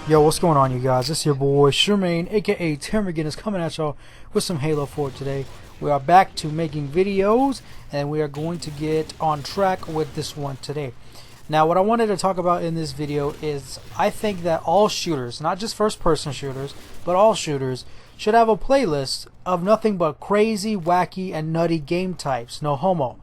Yo, what's going on, you guys? It's your boy Shermaine, aka Termigan, is coming at y'all with some Halo 4 today. We are back to making videos, and we are going to get on track with this one today. Now, what I wanted to talk about in this video is I think that all shooters, not just first-person shooters, but all shooters, should have a playlist of nothing but crazy, wacky, and nutty game types. No homo.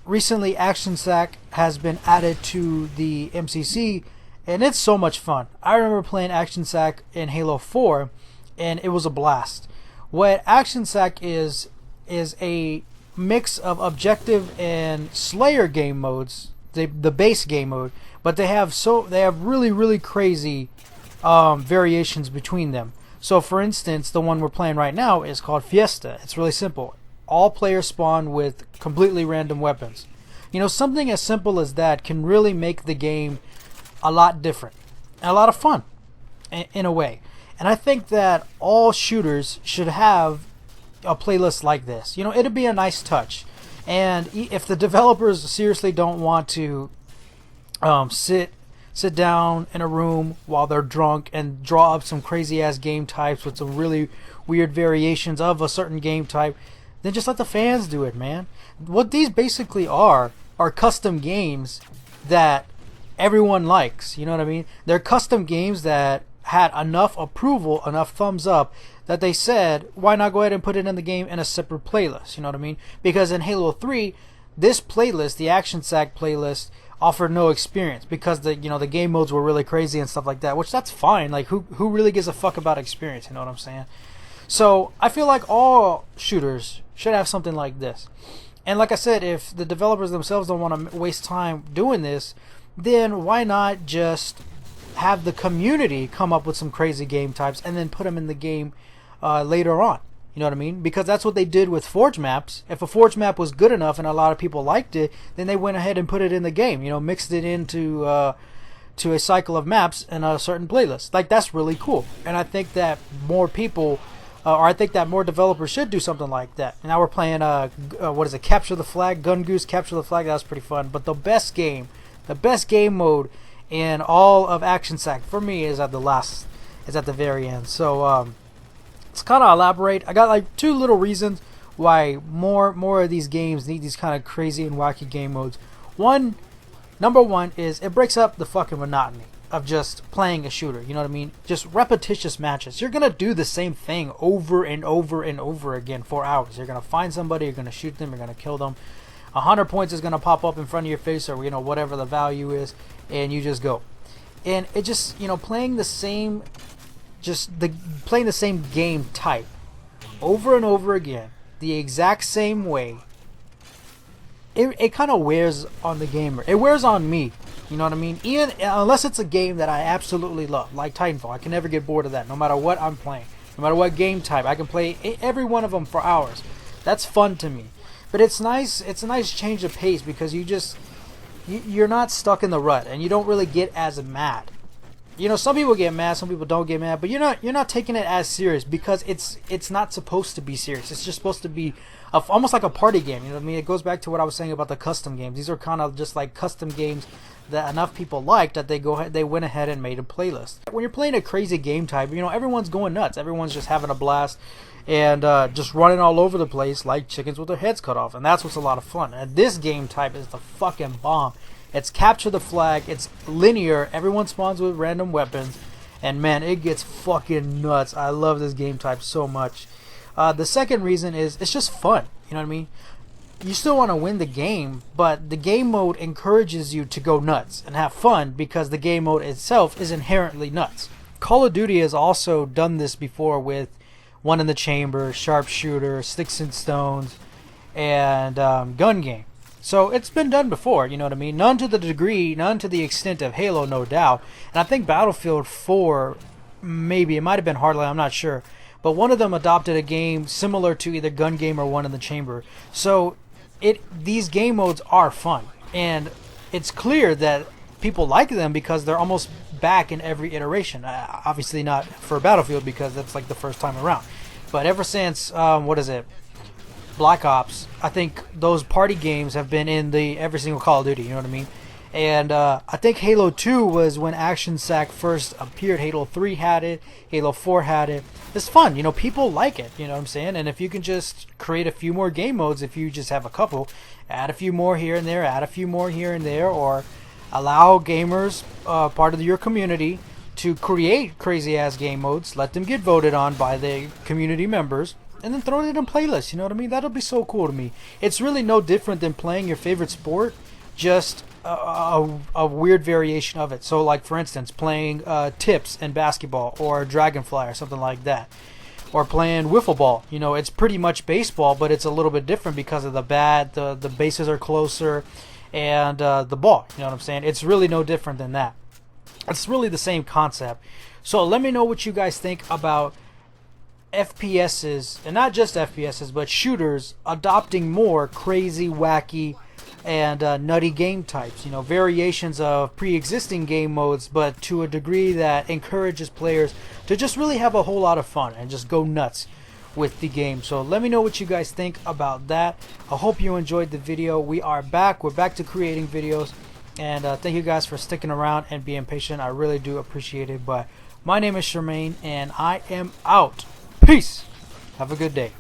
Recently, Action Sack has been added to the MCC, and it's so much fun. I remember playing Action Sack in Halo 4, and it was a blast. What Action Sack is a mix of objective and Slayer game modes, the base game mode, but they have really crazy variations between them. So, for instance, the one we're playing right now is called Fiesta. It's really simple. All players spawn with completely random weapons. You know, something as simple as that can really make the game a lot different and a lot of fun in a way. And I think that all shooters should have a playlist like this. You know, it'd be a nice touch. And if the developers seriously don't want to sit down in a room while they're drunk and draw up some crazy ass game types with some really weird variations of a certain game type, then just let the fans do it, man. What these basically are custom games that everyone likes. You know what I mean? They're custom games that had enough approval, enough thumbs up, that they said, why not go ahead and put it in the game in a separate playlist? You know what I mean? Because in Halo 3, this playlist, the Action Sack playlist, offered no experience because the game modes were really crazy and stuff like that, which that's fine. Like, who really gives a fuck about experience? You know what I'm saying? So I feel like all shooters should have something like this. And like I said, if the developers themselves don't want to waste time doing this, then why not just have the community come up with some crazy game types and then put them in the game later on? You know what I mean? Because that's what they did with Forge maps. If a Forge map was good enough and a lot of people liked it, then they went ahead and put it in the game. You know, mixed it into to a cycle of maps in a certain playlist. Like, that's really cool. And I think that more people, or I think that more developers should do something like that. Now we're playing Capture the Flag, Gun Goose Capture the Flag. That was pretty fun. But the best game mode in all of Action Sack for me is at the very end. So let's kind of elaborate. I got like two little reasons why more of these games need these kind of crazy and wacky game modes. Number one is it breaks up the fucking monotony of just playing a shooter. You know what I mean? Just repetitious matches. You're gonna do the same thing over and over and over again for hours. You're gonna find somebody, you're gonna shoot them, you're gonna kill them. 100 points is gonna pop up in front of your face, or whatever the value is, and you just go. And it just playing the same game type over and over again, the exact same way. It kind of wears on the gamer. It wears on me. You know what I mean? Even unless it's a game that I absolutely love, like Titanfall, I can never get bored of that. No matter what I'm playing, no matter what game type, I can play every one of them for hours. That's fun to me. But it's nice. It's a nice change of pace because you're not stuck in the rut, and you don't really get as mad. You know, some people get mad, some people don't get mad, but you're not taking it as serious because it's not supposed to be serious. It's just supposed to be almost like a party game. You know what I mean? It goes back to what I was saying about the custom games. These are kind of just like custom games that enough people liked that they went ahead and made a playlist. When you're playing a crazy game type, everyone's going nuts. Everyone's just having a blast and just running all over the place like chickens with their heads cut off, and that's what's a lot of fun. And this game type is the fucking bomb. It's Capture the Flag. It's linear. Everyone spawns with random weapons, and man, it gets fucking nuts. I love this game type so much. The second reason is it's just fun. You know what I mean? You still want to win the game, but the game mode encourages you to go nuts and have fun because the game mode itself is inherently nuts. Call of Duty has also done this before with One in the Chamber, Sharpshooter, Sticks and Stones, and Gun Game. So it's been done before, you know what I mean? None to the extent of Halo, no doubt. And I think Battlefield 4, maybe, it might have been Hardline, I'm not sure. But one of them adopted a game similar to either Gun Game or One in the Chamber. So these game modes are fun. And it's clear that people like them because they're almost back in every iteration. Obviously not for Battlefield because that's like the first time around. But ever since, Black Ops, I think those party games have been in every single Call of Duty, you know what I mean? And I think Halo 2 was when Action Sack first appeared. Halo 3 had it. Halo 4 had it. It's fun. People like it. You know what I'm saying? And if you can just create a few more game modes, if you just have a couple, add a few more here and there, add a few more here and there, or allow gamers, part of your community, to create crazy-ass game modes, let them get voted on by the community members, and then throw it in a playlist. You know what I mean? That'll be so cool to me. It's really no different than playing your favorite sport, just a weird variation of it. So, like, for instance, playing tips in basketball, or Dragonfly, or something like that. Or playing wiffle ball. It's pretty much baseball, but it's a little bit different because of the bat, the bases are closer, and the ball. You know what I'm saying? It's really no different than that. It's really the same concept. So let me know what you guys think about FPSs, and not just FPSs, but shooters adopting more crazy, wacky, and nutty game types. Variations of pre-existing game modes, but to a degree that encourages players to just really have a whole lot of fun and just go nuts with the game. So let me know what you guys think about that. I hope you enjoyed the video. We're back to creating videos, and thank you guys for sticking around and being patient. I really do appreciate it. But my name is Charmaine, and I am out. Peace. Have a good day.